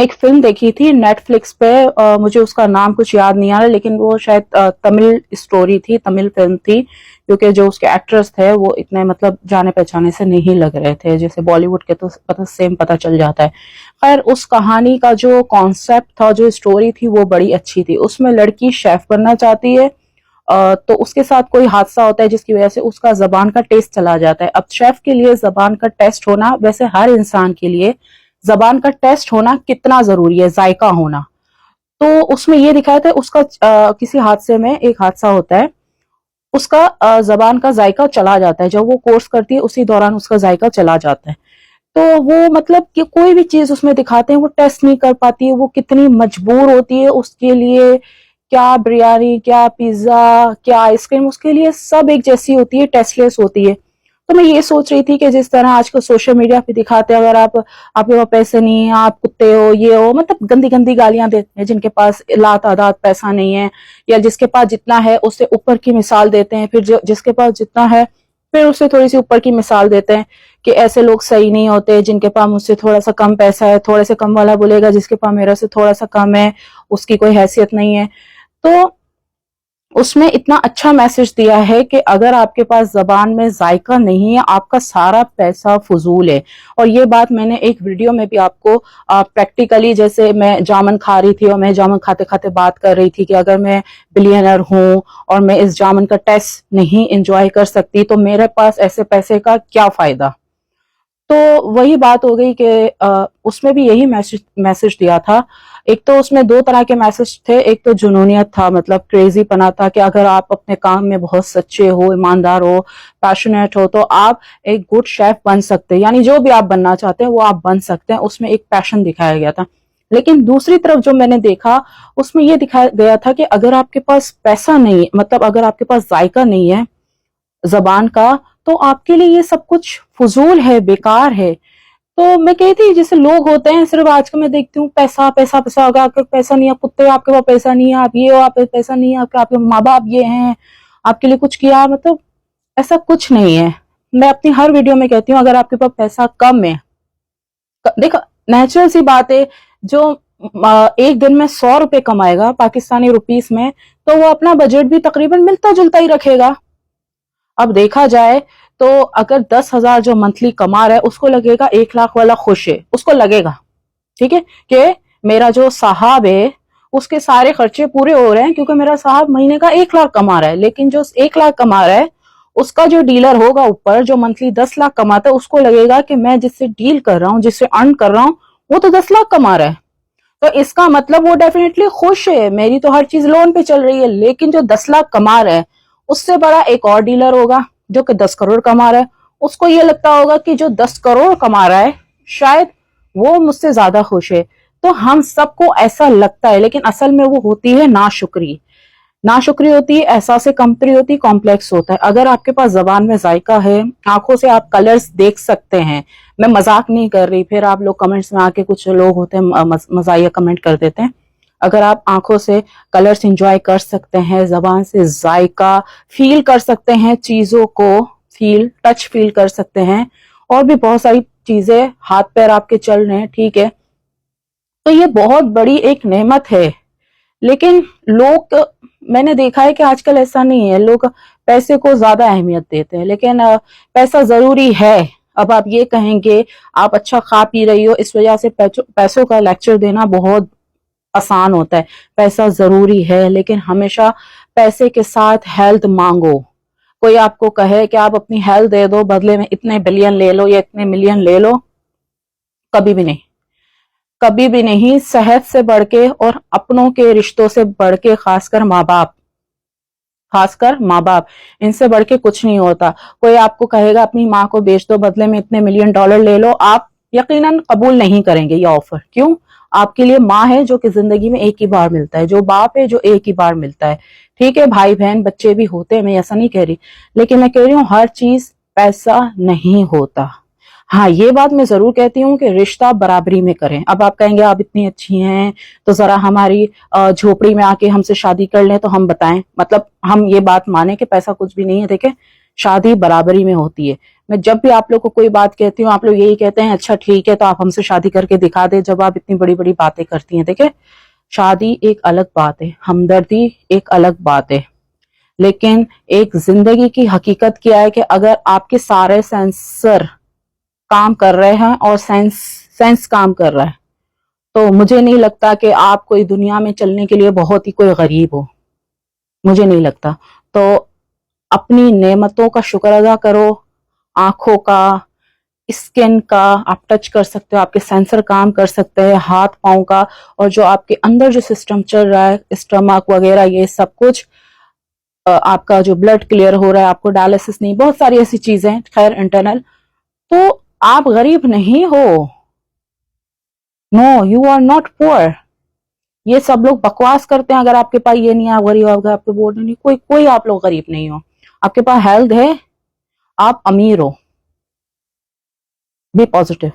एक फिल्म देखी थी नेटफ्लिक्स पे, मुझे उसका नाम कुछ याद नहीं आ रहा, लेकिन वो शायद तमिल स्टोरी थी, तमिल फिल्म थी, क्योंकि जो उसके एक्टर्स थे वो इतने मतलब जाने पहचाने से नहीं लग रहे थे, जैसे बॉलीवुड के तो सेम पता चल जाता है। खैर उस कहानी का जो कॉन्सेप्ट था, जो स्टोरी थी, वो बड़ी अच्छी थी। उसमें लड़की शेफ बनना चाहती है, तो उसके साथ कोई हादसा होता है जिसकी वजह से उसका जबान का टेस्ट चला जाता है। अब शेफ के लिए जबान का टेस्ट होना, वैसे हर इंसान के लिए जबान का टेस्ट होना कितना जरूरी है, जायका होना। तो उसमें ये दिखाया था, उसका किसी हादसे में एक हादसा होता है, उसका जबान का जायका चला जाता है। जब वो कोर्स करती है उसी दौरान उसका जायका चला जाता है। तो वो मतलब कि कोई भी चीज उसमें दिखाते हैं वो टेस्ट नहीं कर पाती है, वो कितनी मजबूर होती है उसके लिए। क्या बिरयानी, क्या पिज्जा, क्या आइसक्रीम, उसके लिए सब एक जैसी होती है, टेस्टलेस होती है। तो मैं ये सोच रही थी कि जिस तरह आजकल सोशल मीडिया पे दिखाते हैं, अगर आपके पास पैसे नहीं है, आप कुत्ते हो, ये हो, मतलब गंदी गंदी गालियां देते हैं जिनके पास लातादाद पैसा नहीं है, या जिसके पास जितना है उससे ऊपर की मिसाल देते हैं, फिर जिसके पास जितना है फिर उससे थोड़ी सी ऊपर की मिसाल देते हैं कि ऐसे लोग सही नहीं होते, जिनके पास मुझसे थोड़ा सा कम पैसा है। थोड़े से कम वाला बोलेगा जिसके पास मेरा से थोड़ा सा कम है उसकी कोई हैसियत नहीं है। तो उसमें इतना अच्छा मैसेज दिया है कि अगर आपके पास जबान में जायका नहीं है, आपका सारा पैसा फजूल है। और ये बात मैंने एक वीडियो में भी आपको प्रैक्टिकली, जैसे मैं जामन खा रही थी और मैं जामन खाते खाते बात कर रही थी कि अगर मैं बिलियनर हूं और मैं इस जामन का टेस्ट नहीं एंजॉय कर सकती तो मेरे पास ऐसे पैसे का क्या फायदा। तो वही बात हो गई कि उसमें भी यही मैसेज मैसेज दिया था। एक तो उसमें दो तरह के मैसेज थे, एक तो जुनूनियत था, मतलब क्रेजी पना था कि अगर आप अपने काम में बहुत सच्चे हो, ईमानदार हो, पैशनेट हो, तो आप एक गुड शेफ बन सकते हैं, यानी जो भी आप बनना चाहते हैं वो आप बन सकते हैं। उसमें एक पैशन दिखाया गया था। लेकिन दूसरी तरफ जो मैंने देखा, उसमें ये दिखाया गया था कि अगर आपके पास पैसा नहीं, मतलब अगर आपके पास जायका नहीं है जबान का, तो आपके लिए ये सब कुछ फजूल है, बेकार है। तो मैं कहती थी जैसे लोग होते हैं, सिर्फ आजकल मैं देखती हूँ पैसा पैसा पैसा, अगर आपके पैसा नहीं है, कुत्ते आपके पास पैसा नहीं है, आप ये हो, आप पैसा नहीं है, आपके माँ बाप ये हैं, आपके लिए कुछ किया, मतलब ऐसा कुछ नहीं है। मैं अपनी हर वीडियो में कहती हूँ अगर आपके पास पैसा कम है, देखो नेचुरल सी बात है, जो एक दिन में 100 रुपए कमाएगा पाकिस्तानी रुपीस में, तो वो अपना बजट भी तकरीबन मिलता जुलता ही रखेगा। अब देखा जाए तो अगर 10,000 जो मंथली कमा रहा है उसको लगेगा 1 लाख वाला खुश है, उसको लगेगा ठीक है कि मेरा जो साहब है उसके सारे खर्चे पूरे हो रहे हैं क्योंकि मेरा साहब महीने का 1 लाख कमा रहा है। लेकिन जो 1 लाख कमा रहा है उसका जो डीलर होगा ऊपर, जो मंथली 10 लाख कमाता है, उसको लगेगा कि मैं जिससे डील कर रहा हूँ, जिससे अर्न कर रहा हूँ, वो तो 10 लाख कमा रहा है, तो इसका मतलब वो डेफिनेटली खुश है, मेरी तो हर चीज लोन पे चल रही है। लेकिन जो 10 लाख कमा रहा है उससे बड़ा एक और डीलर होगा जो कि 10 करोड़ कमा रहा है, उसको ये लगता होगा कि जो 10 करोड़ कमा रहा है शायद वो मुझसे ज्यादा खुश है। तो हम सबको ऐसा लगता है, लेकिन असल में वो होती है नाशुक्री। नाशुक्री होती है, एहसास कमतरी होती है, कॉम्प्लेक्स होता है। अगर आपके पास जबान में जायका है, आंखों से आप कलर्स देख सकते हैं, मैं मजाक नहीं कर रही, फिर आप लोग कमेंट्स में आके कुछ लोग होते हैं मजाया कमेंट कर देते हैं। अगर आप आंखों से कलर्स एंजॉय कर सकते हैं, जबान से जायका फील कर सकते हैं, चीजों को फील टच फील कर सकते हैं, और भी बहुत सारी चीजें, हाथ पैर आपके चल रहे हैं, ठीक है, तो ये बहुत बड़ी एक नेमत है। लेकिन लोग, मैंने देखा है कि आजकल ऐसा नहीं है, लोग पैसे को ज्यादा अहमियत देते हैं। लेकिन पैसा जरूरी है। अब आप ये कहेंगे आप अच्छा खा पी रही हो इस वजह से पैसों का लेक्चर देना बहुत आसान होता है। पैसा जरूरी है, लेकिन हमेशा पैसे के साथ हेल्थ मांगो। कोई आपको कहे कि आप अपनी हेल्थ दे दो, बदले में इतने बिलियन ले लो या इतने मिलियन ले लो, कभी भी नहीं, कभी भी नहीं। सेहत से बढ़ के और अपनों के रिश्तों से बढ़ के, खासकर माँ बाप, खासकर माँ बाप, इनसे बढ़ के कुछ नहीं होता। कोई आपको कहेगा अपनी माँ को बेच दो, बदले में इतने मिलियन डॉलर ले लो, आप यकीनन कबूल नहीं करेंगे ये ऑफर। क्यों? आपके लिए माँ है जो कि जिंदगी में एक ही बार मिलता है, जो बाप है जो एक ही बार मिलता है। ठीक है, भाई बहन बच्चे भी होते हैं, मैं ऐसा नहीं कह रही, लेकिन मैं कह रही हूँ हर चीज पैसा नहीं होता। हाँ, ये बात मैं जरूर कहती हूँ कि रिश्ता बराबरी में करें। अब आप कहेंगे आप इतनी अच्छी हैं तो जरा हमारी झोपड़ी में आके हमसे शादी कर लें, तो हम बताएं, मतलब हम ये बात माने कि पैसा कुछ भी नहीं है। देखें, शादी बराबरी में होती है। मैं जब भी आप लोग को कोई बात कहती हूँ आप लोग यही कहते हैं अच्छा ठीक है तो आप हमसे शादी करके दिखा दे, जब आप इतनी बड़ी बड़ी बातें करती हैं। देखिए शादी एक अलग बात है, हमदर्दी एक अलग बात है, लेकिन एक जिंदगी की हकीकत क्या है कि अगर आपके सारे सेंसर काम कर रहे हैं और सेंस काम कर रहा है तो मुझे नहीं लगता कि आप कोई दुनिया में चलने के लिए बहुत ही कोई गरीब हो, मुझे नहीं लगता। तो अपनी नेमतों का शुक्र अदा करो, आंखों का, स्किन का, आप टच कर सकते हो, आपके सेंसर काम कर सकते हैं, हाथ पांव का, और जो आपके अंदर जो सिस्टम चल रहा है स्टमक वगैरह ये सब कुछ, आपका जो ब्लड क्लियर हो रहा है, आपको डायलिसिस नहीं, बहुत सारी ऐसी चीजें खैर इंटरनल, तो आप गरीब नहीं हो। No you are not poor. ये सब लोग बकवास करते हैं, अगर आपके पास ये नहीं है आप गरीब हो, अगर आपके बोर्ड नहीं, कोई आप लोग गरीब नहीं हो, आपके पास हेल्थ है, आप अमीर हो। Be positive.